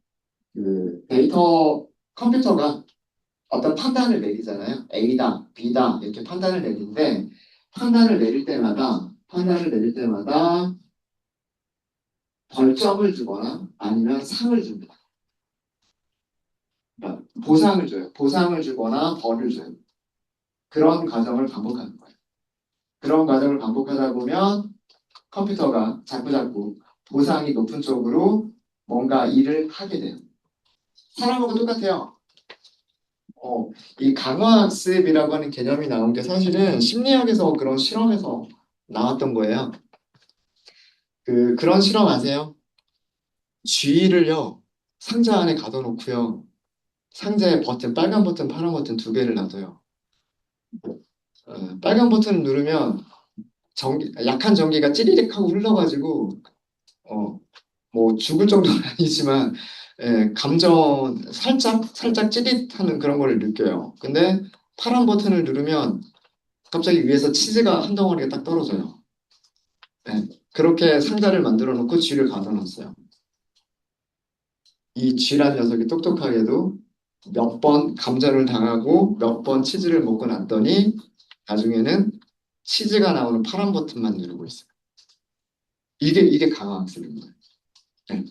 그 컴퓨터가 어떤 판단을 내리잖아요. A다, B다 이렇게 판단을 내리는데 판단을 내릴 때마다 벌점을 주거나 아니면 상을 줍니다. 그러니까 보상을 줘요. 보상을 주거나 벌을 줘요. 그런 과정을 반복하는 거예요. 그런 과정을 반복하다 보면 컴퓨터가 자꾸자꾸 보상이 높은 쪽으로 뭔가 일을 하게 돼요. 사람하고 똑같아요. 이 강화학습이라고 하는 개념이 나온 게 사실은 심리학에서 그런 실험에서 나왔던 거예요. 그런 실험 아세요? 쥐를요, 상자 안에 가둬놓고요, 상자에 버튼, 빨간 버튼, 파란 버튼 두 개를 놔둬요. 빨간 버튼을 누르면 약한 전기가 찌리릭 하고 흘러가지고, 어, 뭐 죽을 정도는 아니지만, 감정 살짝 찌릿하는 그런 걸 느껴요. 근데 파란 버튼을 누르면 갑자기 위에서 치즈가 한 덩어리가 딱 떨어져요. 예, 그렇게 상자를 만들어 놓고 쥐를 가둬놨어요. 이 쥐란 녀석이 똑똑하게도 몇 번 감전을 당하고 몇 번 치즈를 먹고 났더니 나중에는 치즈가 나오는 파란 버튼만 누르고 있어요. 이게 강화학습입니다. 네.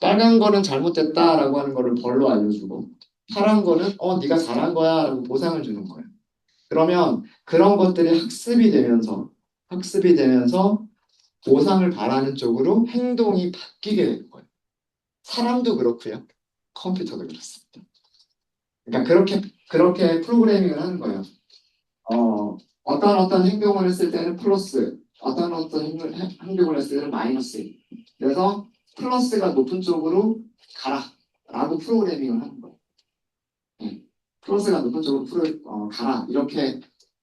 빨간 거는 잘못됐다라고 하는 거를 벌로 알려주고 파란 거는 네가 잘한 거야 라고 보상을 주는 거예요. 그러면 그런 것들이 학습이 되면서 보상을 바라는 쪽으로 행동이 바뀌게 되는 거예요. 사람도 그렇고요. 컴퓨터도 그렇습니다. 그러니까 그렇게 프로그래밍을 하는 거예요. 어떤 행동을 했을 때는 플러스, 어떤 행동을 했을 때는 마이너스. 그래서 플러스가 높은 쪽으로 가라 라고 프로그래밍을 하는 거예요. 네. 플러스가 높은 쪽으로 가라 이렇게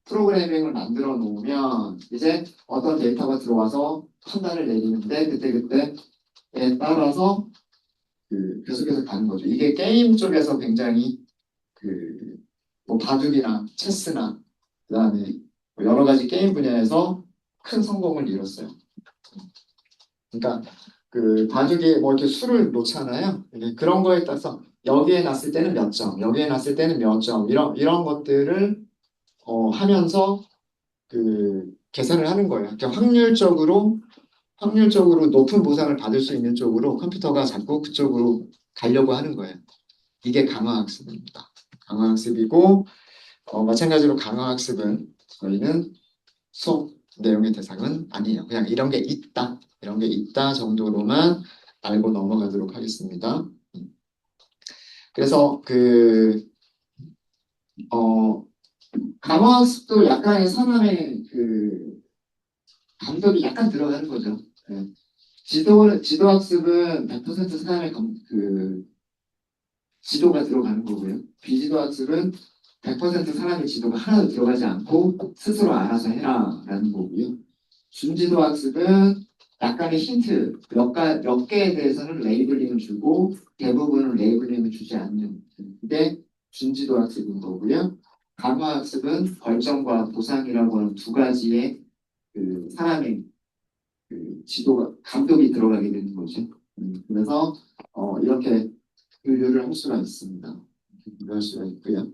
프로그래밍을 만들어 놓으면 이제 어떤 데이터가 들어와서 판단을 내리는데 그때에 따라서 계속해서 가는 거죠. 이게 게임 쪽에서 굉장히 뭐 바둑이나 체스나 그다음에 뭐 여러 가지 게임 분야에서 큰 성공을 이뤘어요. 그러니까 바둑이 뭐 이렇게 수를 놓잖아요. 그런 거에 따라서 여기에 놨을 때는 몇 점, 여기에 놨을 때는 몇 점, 이런 것들을 하면서 계산을 하는 거예요. 그러니까 확률적으로 높은 보상을 받을 수 있는 쪽으로 컴퓨터가 자꾸 그쪽으로 가려고 하는 거예요. 이게 강화학습입니다. 강화학습이고 마찬가지로 강화학습은 저희는 수업 내용의 대상은 아니에요. 그냥 이런 게 있다 정도로만 알고 넘어가도록 하겠습니다. 그래서 어, 강화학습도 약간의 사람의 감독이 약간 들어가는 거죠. 네. 지도학습은 100% 사람의 지도가 들어가는 거고요. 비지도학습은 100% 사람의 지도가 하나도 들어가지 않고 스스로 알아서 해라라는 거고요. 준지도학습은 약간의 힌트, 몇 개에 대해서는 레이블링을 주고 대부분은 레이블링을 주지 않는 게 준지도학습인 거고요. 강화학습은 벌점과 보상이라고 하는 두 가지의 사람의 지도가 감독이 들어가게 되는 거죠. 그래서 이렇게 분류를 할 수가 있습니다. 분류할 수가 있고요.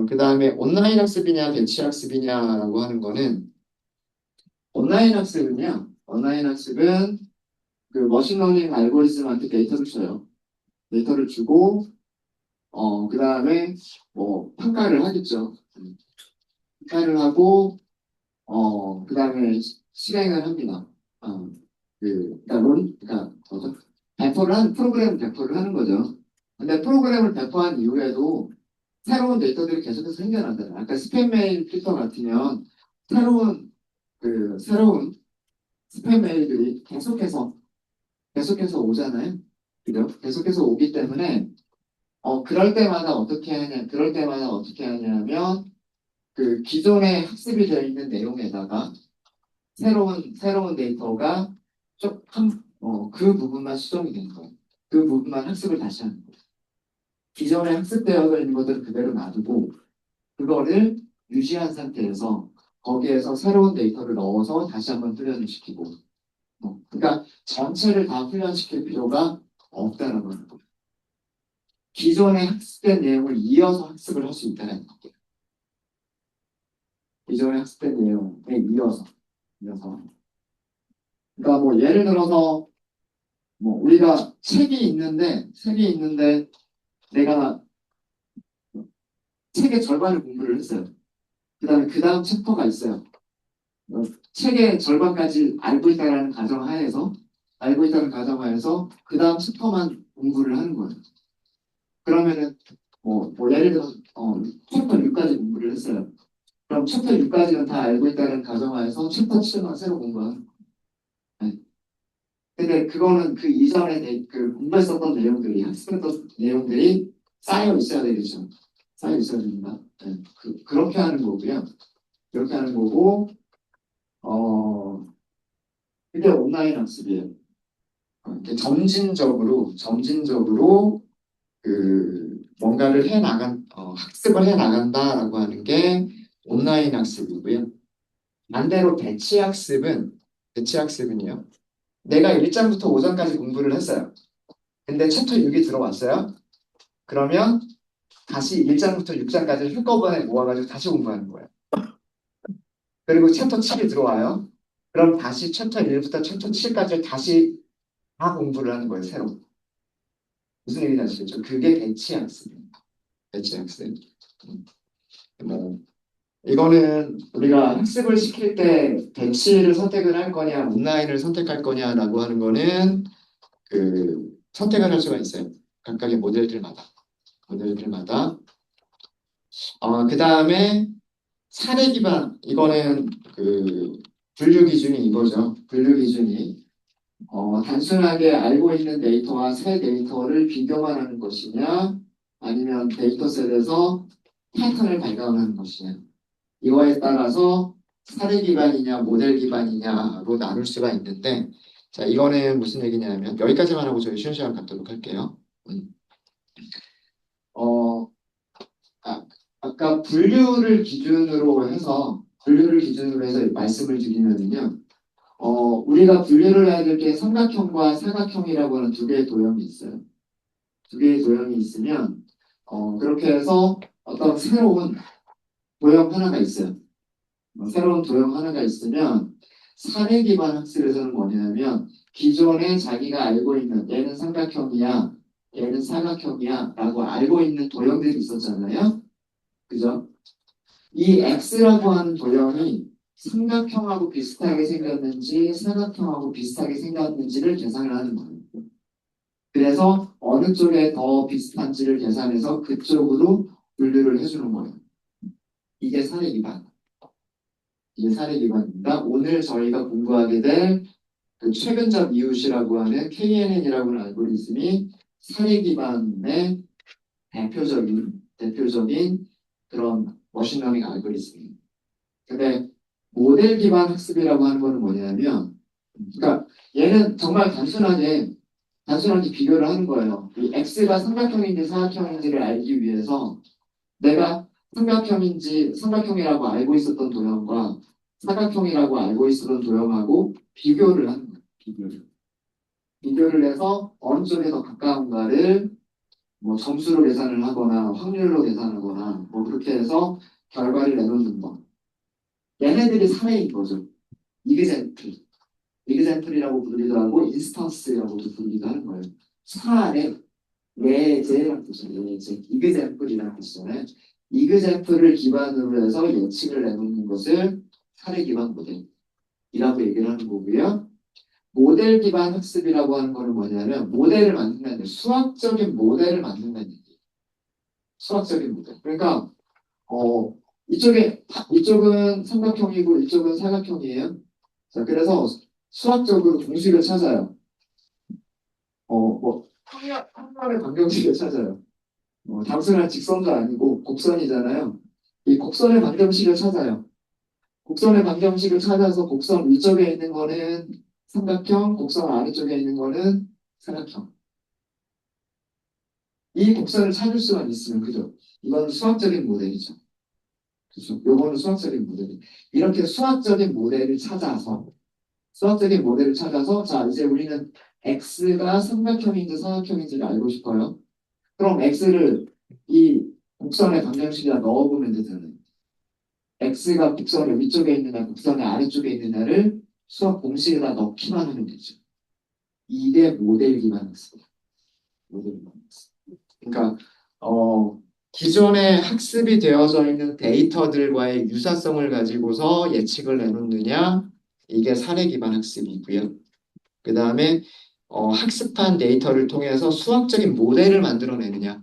그 다음에 온라인 학습이냐 배치 학습이냐라고 하는 거는 온라인 학습은 머신러닝 알고리즘한테 데이터를 줘요. 데이터를 주고 그 다음에 뭐 평가를 하겠죠. 평가를 하고 그 다음에 실행을 합니다. 그러니까 뭐죠? 프로그램 배포를 하는 거죠. 근데 프로그램을 배포한 이후에도 새로운 데이터들이 계속해서 생겨난다. 아까 스팸 메일 필터 같으면 새로운 새로운 스팸 메일들이 계속해서 오잖아요. 그죠? 계속해서 오기 때문에 그럴 때마다 어떻게 하냐면 기존에 학습이 되어 있는 내용에다가 새로운 데이터가 그 부분만 수정이 되는 거예요. 그 부분만 학습을 다시 하는 거예요. 기존에 학습되어 있는 것들을 그대로 놔두고 그거를 유지한 상태에서 거기에서 새로운 데이터를 넣어서 다시 한번 훈련을 시키고 그러니까 전체를 다 훈련시킬 필요가 없다는 거예요. 기존에 학습된 내용을 이어서 학습을 할 수 있다는 거예요. 기존에 학습된 내용에 이어서. 그러니까 뭐 예를 들어서 뭐 우리가 책이 있는데 내가 책의 절반을 공부를 했어요. 그 다음 챕터가 있어요. 책의 절반까지 알고 있다는 가정하에서 그 다음 챕터만 공부를 하는 거예요. 그러면은 뭐 예를 들어 챕터 6까지 공부를 했어요. 그럼 챕터 6까지는 다 알고 있다는 가정하에서 챕터 7만 새로 공부하는 거예요. 네. 근데 그거는 그 이전에 그 공부했었던 내용들이 학습했던 내용들이 쌓여 있어야 되겠죠. 쌓여 있어야 됩니다. 네. 그렇게 하는 거고요. 그렇게 하는 거고 그게 온라인 학습이에요. 이렇게 점진적으로 그 뭔가를 학습을 해 나간다라고 하는 게 온라인 학습이고요. 반대로 대치 학습은요. 내가 1장부터 5장까지 공부를 했어요. 근데 챕터 6이 들어왔어요. 그러면 다시 1장부터 6장까지 한꺼번에 모아가지고 다시 공부하는 거예요. 그리고 챕터 7이 들어와요. 그럼 다시 챕터 1부터 챕터 7까지 다시 다 공부를 하는 거예요, 새로. 무슨 얘기인지 아시겠죠? 그게 대치학습입니다. 대치학습. 뭐, 이거는 우리가 학습을 시킬 때 대치를 선택을 할 거냐, 온라인을 선택할 거냐라고 하는 거는 선택을 할 수가 있어요. 각각의 모델들마다. 그 다음에 사례 기반, 이거는 분류 기준이 이거죠. 분류 기준이 단순하게 알고 있는 데이터와 새 데이터를 비교만 하는 것이냐, 아니면 데이터셋에서 패턴을 발견하는 것이냐. 이거에 따라서 사례 기반이냐, 모델 기반이냐로 나눌 수가 있는데, 자, 이거는 무슨 얘기냐면, 여기까지만 하고 저희 쉬는 시간 갖도록 할게요. 어, 아, 아까 분류를 기준으로 해서 말씀을 드리면요. 우리가 분류를 해야 될 게 삼각형과 사각형이라고 하는 두 개의 도형이 있어요. 두 개의 도형이 있으면, 그렇게 해서 어떤 새로운 도형 하나가 있어요. 새로운 도형 하나가 있으면, 사례 기반 학습에서는 뭐냐면, 기존에 자기가 알고 있는, 얘는 삼각형이야, 얘는 사각형이야, 라고 알고 있는 도형들이 있었잖아요. 그죠? 이 X라고 하는 도형이 삼각형하고 비슷하게 생겼는지 사각형하고 비슷하게 생겼는지를 계산을 하는 거예요. 그래서 어느 쪽에 더 비슷한지를 계산해서 그쪽으로 분류를 해주는 거예요. 이게 사례 기반. 이게 사례 기반입니다. 오늘 저희가 공부하게 될 그 최근접 이웃이라고 하는 KNN이라고 하는 알고리즘이 사례 기반의 대표적인 그런 머신러닝 알고리즘입니다. 근데 모델 기반 학습이라고 하는 거는 뭐냐면, 그러니까 얘는 정말 단순하게 비교를 하는 거예요. 이 X가 삼각형인지 사각형인지를 알기 위해서 내가 삼각형이라고 알고 있었던 도형과 사각형이라고 알고 있었던 도형하고 비교를 하는 거예요. 비교를 해서 어느 쪽에 더 가까운가를 뭐 점수로 계산을 하거나 확률로 계산하거나 뭐 그렇게 해서 결과를 내놓는 거. 얘네들이 사례인 거죠. 이그젠플. 이그젠플이라고 부르기도 하고 인스턴스라고도 부르기도 하는 거예요. 사례, 예제라는 뜻이에요. 예제. 이그젠플이라는 뜻이잖아요. 이그젠플을 기반으로 해서 예측을 내놓는 것을 사례 기반 모델이라고 얘기를 하는 거고요. 모델 기반 학습이라고 하는 거는 뭐냐면 모델을 만든다는 얘기예요. 수학적인 모델을 만든다는 얘기예요. 수학적인 모델. 그러니까 이쪽은 삼각형이고 이쪽은 사각형이에요. 자, 그래서 수학적으로 공식을 찾아요. 평면의 방정식을 찾아요. 단순한 직선도 아니고 곡선이잖아요. 이 곡선의 방정식을 찾아요. 곡선의 방정식을 찾아서 곡선 위쪽에 있는 거는 삼각형, 곡선 아래쪽에 있는 거는 사각형. 이 곡선을 찾을 수만 있으면 그죠? 이건 수학적인 모델이죠. 그죠? 요거는 수학적인 모델이. 이렇게 수학적인 모델을 찾아서 자 이제 우리는 x가 삼각형인지 사각형인지를 알고 싶어요. 그럼 x를 이 곡선의 방정식에다 넣어보면 되잖아요. x가 곡선의 위쪽에 있느냐 곡선의 아래쪽에 있느냐를 수학 공식에다 넣기만 하면 되죠. 이게 모델 기반 학습이에요. 모델 기반 학습. 그러니까 기존에 학습이 되어져 있는 데이터들과의 유사성을 가지고서 예측을 내놓느냐 이게 사례 기반 학습이고요. 그 다음에 학습한 데이터를 통해서 수학적인 모델을 만들어내느냐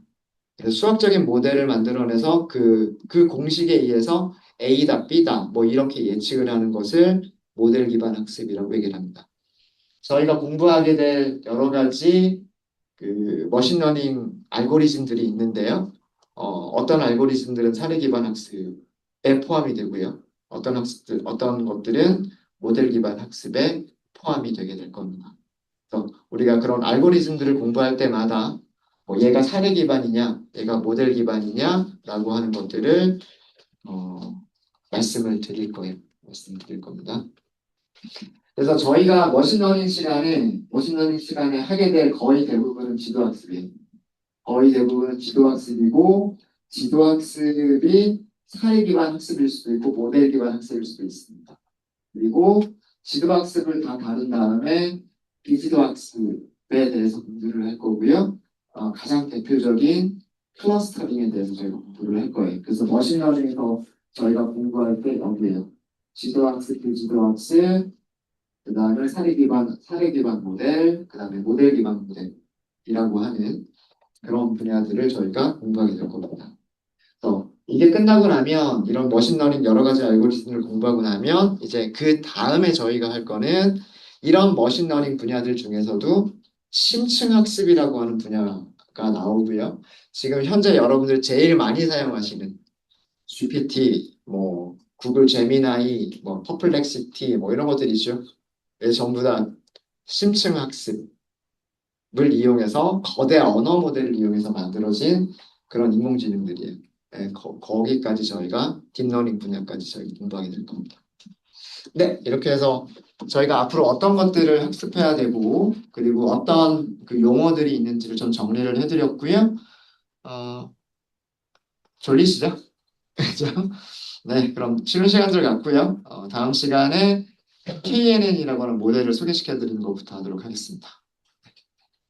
그래서 수학적인 모델을 만들어내서 그 공식에 의해서 A다, B다, 뭐 이렇게 예측을 하는 것을 모델 기반 학습이라고 얘기를 합니다. 저희가 공부하게 될 여러 가지 그 머신러닝 알고리즘들이 있는데요. 어떤 알고리즘들은 사례 기반 학습에 포함이 되고요. 어떤 것들은 모델 기반 학습에 포함이 되게 될 겁니다. 그래서 우리가 그런 알고리즘들을 공부할 때마다 뭐 얘가 사례 기반이냐, 얘가 모델 기반이냐라고 하는 것들을 어, 말씀을 드릴 겁니다. 그래서 저희가 머신러닝 시간에 하게 될 거의 대부분은 지도학습이에요. 거의 대부분 지도학습이고, 지도학습이 사회 기반 학습일 수도 있고, 모델 기반 학습일 수도 있습니다. 그리고 지도학습을 다 다룬 다음에 비지도학습에 대해서 공부를 할 거고요. 가장 대표적인 클러스터링에 대해서 저희가 공부를 할 거예요. 그래서 머신러닝에서 저희가 공부할 때 여기에요. 지도학습, 비지도학습, 그 다음에 사례 기반 모델, 그 다음에 모델 기반 모델이라고 하는 그런 분야들을 저희가 공부하게 될 겁니다. 이게 끝나고 나면 이런 머신러닝 여러 가지 알고리즘을 공부하고 나면 이제 그 다음에 저희가 할 거는 이런 머신러닝 분야들 중에서도 심층학습이라고 하는 분야가 나오고요. 지금 현재 여러분들 제일 많이 사용하시는 GPT, 뭐 구글 제미나이, 뭐 퍼플렉시티 뭐 이런 것들이죠. 예, 전부 다 심층학습을 이용해서 거대 언어 모델을 이용해서 만들어진 그런 인공지능들이에요. 예, 거기까지 저희가 딥러닝 분야까지 저희 공부하게 될 겁니다. 네, 이렇게 해서 저희가 앞으로 어떤 것들을 학습해야 되고 그리고 어떤 그 용어들이 있는지를 좀 정리를 해드렸고요. 어, 졸리시죠? 그죠? 네, 그럼 쉬는 시간들 갖고요. 다음 시간에 KNN이라고 하는 모델을 소개시켜 드리는 것부터 하도록 하겠습니다.